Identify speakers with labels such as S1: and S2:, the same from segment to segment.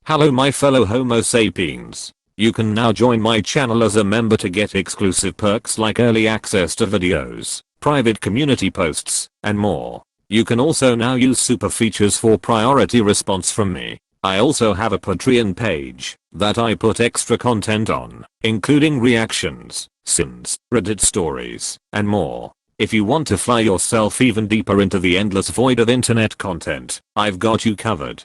S1: Hello my fellow Homo sapiens. You can now join my channel as a member to get exclusive perks like early access to videos, private community posts, and more. You can also now use super features for priority response from me. I also have a Patreon page that I put extra content on, including reactions, sins, Reddit stories, and more. If you want to fly yourself even deeper into the endless void of internet content, I've got you covered.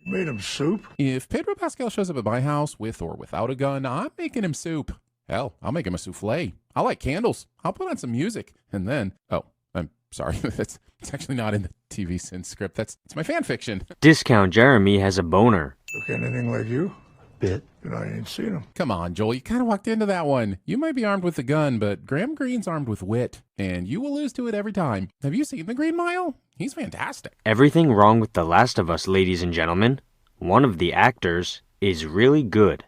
S2: Made him soup?
S3: If Pedro Pascal shows up at my house with or without a gun, I'm making him soup. Hell, I'll make him a souffle. I like candles. I'll put on some music. And then, I'm sorry, it's actually not in the TV Sin script. It's my fan fiction.
S4: Discount Jeremy has a boner.
S2: Look anything like you?
S5: Bit.
S2: And I ain't seen him.
S3: Come on, Joel, you kind of walked into that one. You might be armed with a gun, but Graham Greene's armed with wit, and you will lose to it every time. Have you seen The Green Mile? He's fantastic.
S4: Everything wrong with The Last of Us, ladies and gentlemen. One of the actors is really good.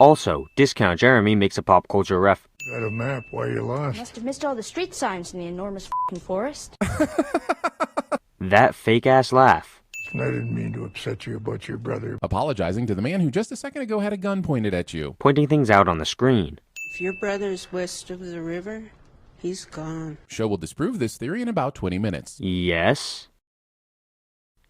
S4: Also, Discount Jeremy makes a pop culture ref.
S2: Got a map, why you lost?
S6: Must have missed all the street signs in the enormous f***ing forest.
S4: That fake-ass laugh.
S2: I didn't mean to upset you about your brother.
S3: Apologizing to the man who just a second ago had a gun pointed at you.
S4: Pointing things out on the screen.
S7: If your brother's west of the river, he's gone.
S3: Show will disprove this theory in about 20 minutes.
S4: Yes?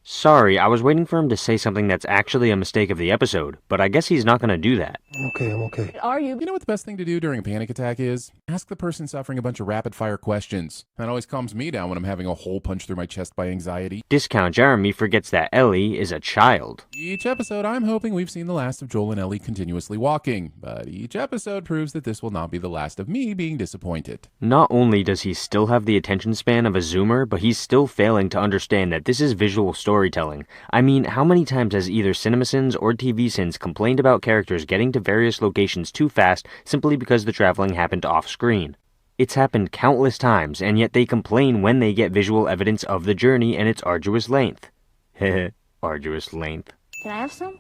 S4: Sorry, I was waiting for him to say something that's actually a mistake of the episode, but I guess he's not gonna do that.
S5: I'm okay.
S6: Are you?
S3: You know what the best thing to do during a panic attack is? Ask the person suffering a bunch of rapid-fire questions. That always calms me down when I'm having a hole punched through my chest by anxiety.
S4: Discount Jeremy forgets that Ellie is a child.
S3: Each episode, I'm hoping we've seen the last of Joel and Ellie continuously walking, but each episode proves that this will not be the last of me being disappointed.
S4: Not only does he still have the attention span of a zoomer, but he's still failing to understand that this is visual storytelling. I mean, how many times has either CinemaSins or TV Sins complained about characters getting to various locations too fast simply because the traveling happened off-screen? It's happened countless times, and yet they complain when they get visual evidence of the journey and its arduous length. Heh, arduous length.
S6: Can I have some?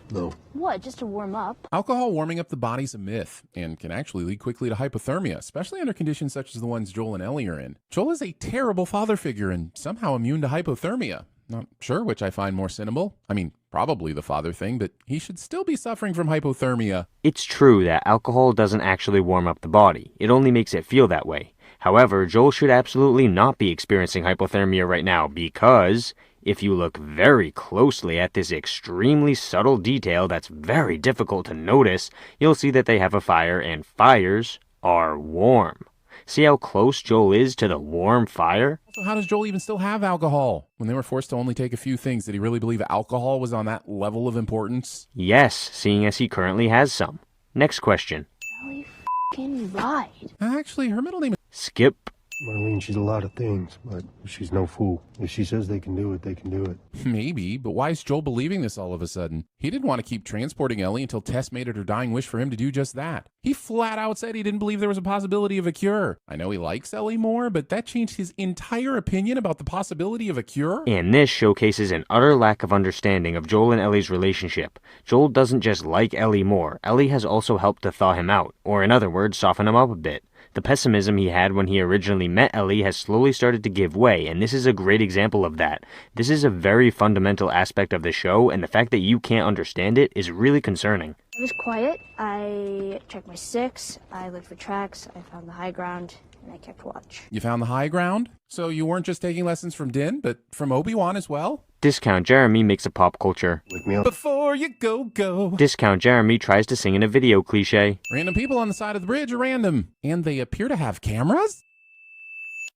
S5: No.
S6: What, just to warm up?
S3: Alcohol warming up the body's a myth, and can actually lead quickly to hypothermia, especially under conditions such as the ones Joel and Ellie are in. Joel is a terrible father figure and somehow immune to hypothermia. Not sure which I find more cynical. I mean, probably the father thing, but he should still be suffering from hypothermia.
S4: It's true that alcohol doesn't actually warm up the body. It only makes it feel that way. However, Joel should absolutely not be experiencing hypothermia right now because if you look very closely at this extremely subtle detail that's very difficult to notice, you'll see that they have a fire and fires are warm. See how close Joel is to the warm fire?
S3: So how does Joel even still have alcohol? When they were forced to only take a few things, did he really believe alcohol was on that level of importance?
S4: Yes, seeing as he currently has some. Next question.
S6: Ellie f***ing lied.
S3: Actually, her middle name is
S4: Skip.
S5: Marlene, she's a lot of things, but she's no fool. If she says they can do it, they can do it.
S3: Maybe, but why is Joel believing this all of a sudden? He didn't want to keep transporting Ellie until Tess made it her dying wish for him to do just that. He flat out said he didn't believe there was a possibility of a cure. I know he likes Ellie more, but that changed his entire opinion about the possibility of a cure?
S4: And this showcases an utter lack of understanding of Joel and Ellie's relationship. Joel doesn't just like Ellie more, Ellie has also helped to thaw him out, or in other words, soften him up a bit. The pessimism he had when he originally met Ellie has slowly started to give way, and this is a great example of that. This is a very fundamental aspect of the show, and the fact that you can't understand it is really concerning.
S6: I was quiet. I checked my six. I looked for tracks. I found the high ground, and I kept watch.
S3: You found the high ground? So you weren't just taking lessons from Din, but from Obi-Wan as well?
S4: Discount Jeremy makes a pop culture.
S5: Wake me up.
S3: Before you go.
S4: Discount Jeremy tries to sing in a video cliche.
S3: Random people on the side of the bridge are random, and they appear to have cameras?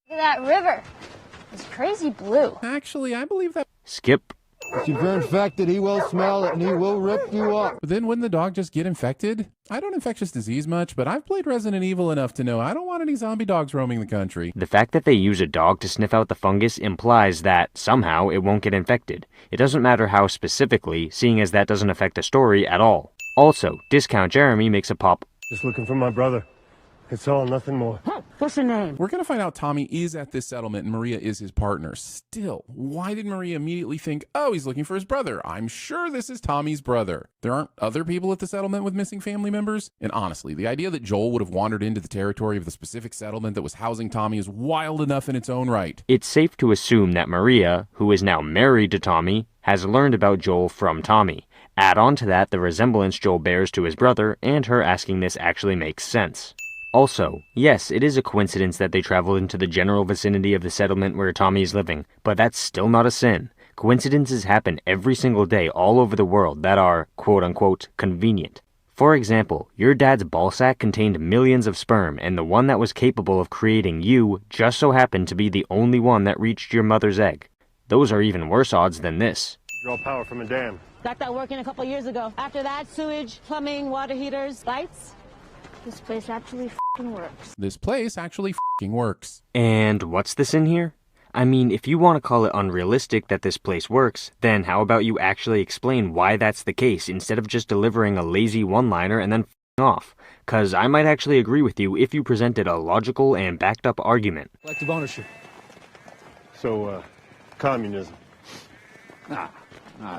S6: Look at that river. It's crazy blue.
S3: Actually, I believe that.
S4: Skip.
S5: If you're infected, he will smell it and he will rip you up.
S3: But then wouldn't the dog just get infected? I don't infectious disease much, but I've played Resident Evil enough to know I don't want any zombie dogs roaming the country.
S4: The fact that they use a dog to sniff out the fungus implies that, somehow, it won't get infected. It doesn't matter how specifically, seeing as that doesn't affect the story at all. Also, Discount Jeremy makes a pop.
S5: Just looking for my brother. It's all, nothing more.
S7: What's your name?
S3: We're going to find out Tommy is at this settlement and Maria is his partner. Still, why did Maria immediately think, oh, he's looking for his brother? I'm sure this is Tommy's brother. There aren't other people at the settlement with missing family members? And honestly, the idea that Joel would have wandered into the territory of the specific settlement that was housing Tommy is wild enough in its own right.
S4: It's safe to assume that Maria, who is now married to Tommy, has learned about Joel from Tommy. Add on to that the resemblance Joel bears to his brother, and her asking this actually makes sense. Also, yes, it is a coincidence that they traveled into the general vicinity of the settlement where Tommy is living, but that's still not a sin. Coincidences happen every single day all over the world that are, quote-unquote, convenient. For example, your dad's ballsack contained millions of sperm, and the one that was capable of creating you just so happened to be the only one that reached your mother's egg. Those are even worse odds than this.
S5: Draw power from a dam.
S8: Got that working a couple years ago. After that, sewage, plumbing, water heaters, lights.
S6: This place actually f***ing works.
S3: This place actually f***ing works.
S4: And what's the sin here? I mean, if you want to call it unrealistic that this place works, then how about you actually explain why that's the case instead of just delivering a lazy one-liner and then f***ing off? Cause I might actually agree with you if you presented a logical and backed up argument.
S5: Collective ownership. So, communism.
S9: Nah,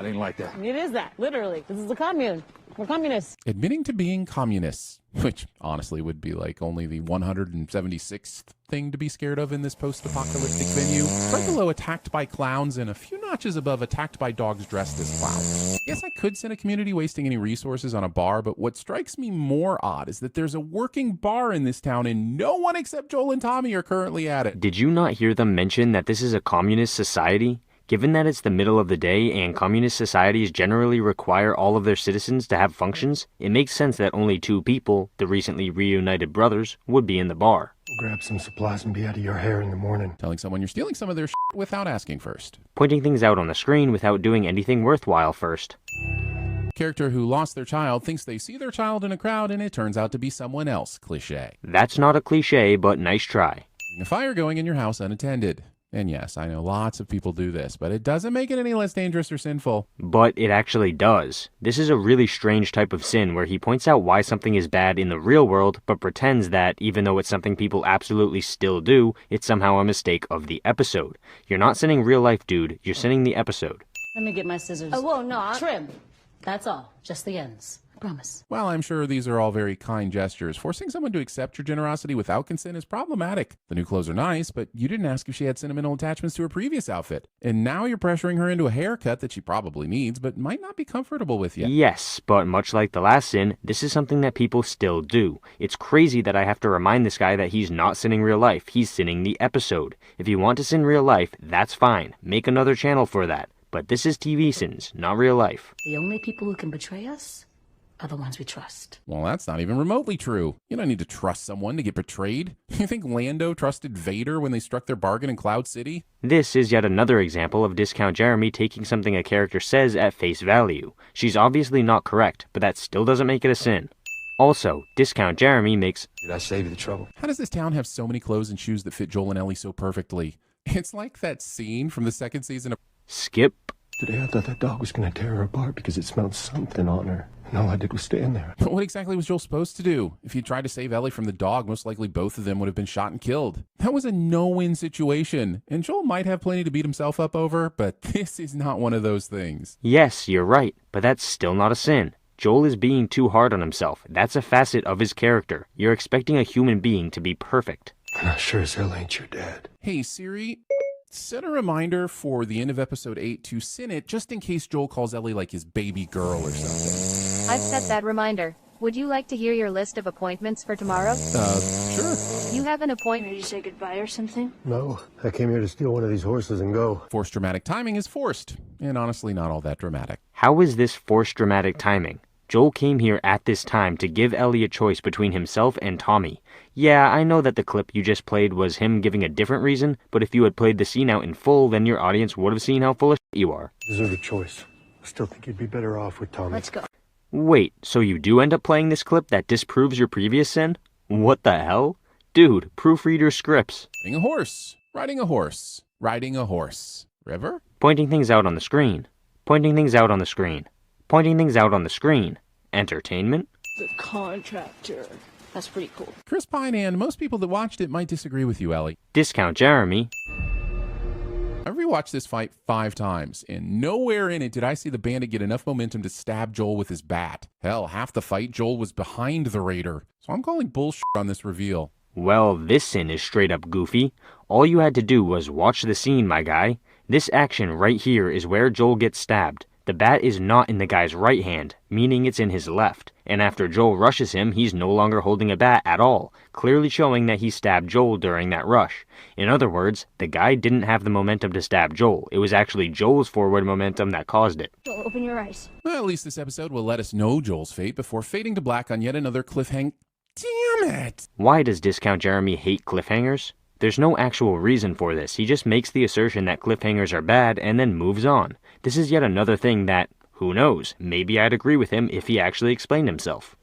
S9: it ain't like that.
S8: It is that, literally. This is a commune. We're communists.
S3: Admitting to being communists, which honestly would be like only the 176th thing to be scared of in this post-apocalyptic venue. Right below attacked by clowns and a few notches above attacked by dogs dressed as clowns. Yes, I could send a community wasting any resources on a bar, but what strikes me more odd is that there's a working bar in this town and no one except Joel and Tommy are currently at it.
S4: Did you not hear them mention that this is a communist society? Given that it's the middle of the day and communist societies generally require all of their citizens to have functions, it makes sense that only two people, the recently reunited brothers, would be in the bar.
S5: We'll grab some supplies and be out of your hair in the morning.
S3: Telling someone you're stealing some of their shit without asking first.
S4: Pointing things out on the screen without doing anything worthwhile first.
S3: Character who lost their child thinks they see their child in a crowd and it turns out to be someone else. Cliché.
S4: That's not a cliché, but nice try.
S3: A fire going in your house unattended. And yes, I know lots of people do this, but it doesn't make it any less dangerous or sinful.
S4: But it actually does. This is a really strange type of sin where he points out why something is bad in the real world, but pretends that, even though it's something people absolutely still do, it's somehow a mistake of the episode. You're not sinning real life, dude. You're sinning the episode.
S8: Let me get my scissors.
S6: Oh, well, no.
S8: Trim. That's all. Just the ends. Promise.
S3: While I'm sure these are all very kind gestures, forcing someone to accept your generosity without consent is problematic. The new clothes are nice, but you didn't ask if she had sentimental attachments to her previous outfit. And now you're pressuring her into a haircut that she probably needs, but might not be comfortable with yet.
S4: Yes, but much like the last sin, this is something that people still do. It's crazy that I have to remind this guy that he's not sinning real life, he's sinning the episode. If you want to sin real life, that's fine. Make another channel for that. But this is TV sins, not real life.
S8: The only people who can betray us are the ones we trust.
S3: Well, that's not even remotely true. You don't need to trust someone to get betrayed. You think Lando trusted Vader when they struck their bargain in Cloud City?
S4: This is yet another example of Discount Jeremy taking something a character says at face value. She's obviously not correct, but that still doesn't make it a sin. Also, Discount Jeremy makes...
S9: Did I save you the trouble?
S3: How does this town have so many clothes and shoes that fit Joel and Ellie so perfectly? It's like that scene from the second season of...
S4: Skip.
S5: Today I thought that dog was going to tear her apart because it smelled something on her. And all I did was stand there.
S3: But what exactly was Joel supposed to do? If he tried to save Ellie from the dog, most likely both of them would have been shot and killed. That was a no-win situation. And Joel might have plenty to beat himself up over, but this is not one of those things.
S4: Yes, you're right, but that's still not a sin. Joel is being too hard on himself. That's a facet of his character. You're expecting a human being to be perfect.
S5: And I sure as hell ain't your dad.
S3: Hey, Siri, set a reminder for the end of episode 8 to sin it just in case Joel calls Ellie like his baby girl or something.
S10: I've set that reminder. Would you like to hear your list of appointments for tomorrow?
S3: Sure.
S10: You have an appointment.
S6: Ready to say goodbye or something?
S5: No, I came here to steal one of these horses and go.
S3: Forced dramatic timing is forced, and honestly not all that dramatic.
S4: How is this forced dramatic timing? Joel came here at this time to give Ellie a choice between himself and Tommy. Yeah, I know that the clip you just played was him giving a different reason, but if you had played the scene out in full, then your audience would have seen how full of shit you are.
S5: You deserve a choice. I still think you'd be better off with Tommy.
S6: Let's go.
S4: Wait, so you do end up playing this clip that disproves your previous sin? What the hell? Dude, proofread your scripts.
S3: Riding a horse. Riding a horse. Riding a horse. River?
S4: Pointing things out on the screen. Pointing things out on the screen. Pointing things out on the screen. Entertainment?
S7: The contractor. That's pretty cool.
S3: Chris Pine, and most people that watched it might disagree with you, Ellie.
S4: Discount Jeremy.
S3: I rewatched this fight 5 times, and nowhere in it did I see the bandit get enough momentum to stab Joel with his bat. Hell, half the fight, Joel was behind the Raider. So I'm calling bullshit on this reveal.
S4: Well, this sin is straight up goofy. All you had to do was watch the scene, my guy. This action right here is where Joel gets stabbed. The bat is not in the guy's right hand, meaning it's in his left. And after Joel rushes him, he's no longer holding a bat at all, clearly showing that he stabbed Joel during that rush. In other words, the guy didn't have the momentum to stab Joel. It was actually Joel's forward momentum that caused it.
S6: Joel, open your eyes.
S3: Well, at least this episode will let us know Joel's fate before fading to black on yet another cliffhanger. Damn it!
S4: Why does Discount Jeremy hate cliffhangers? There's no actual reason for this. He just makes the assertion that cliffhangers are bad and then moves on. This is yet another thing that, who knows, maybe I'd agree with him if he actually explained himself.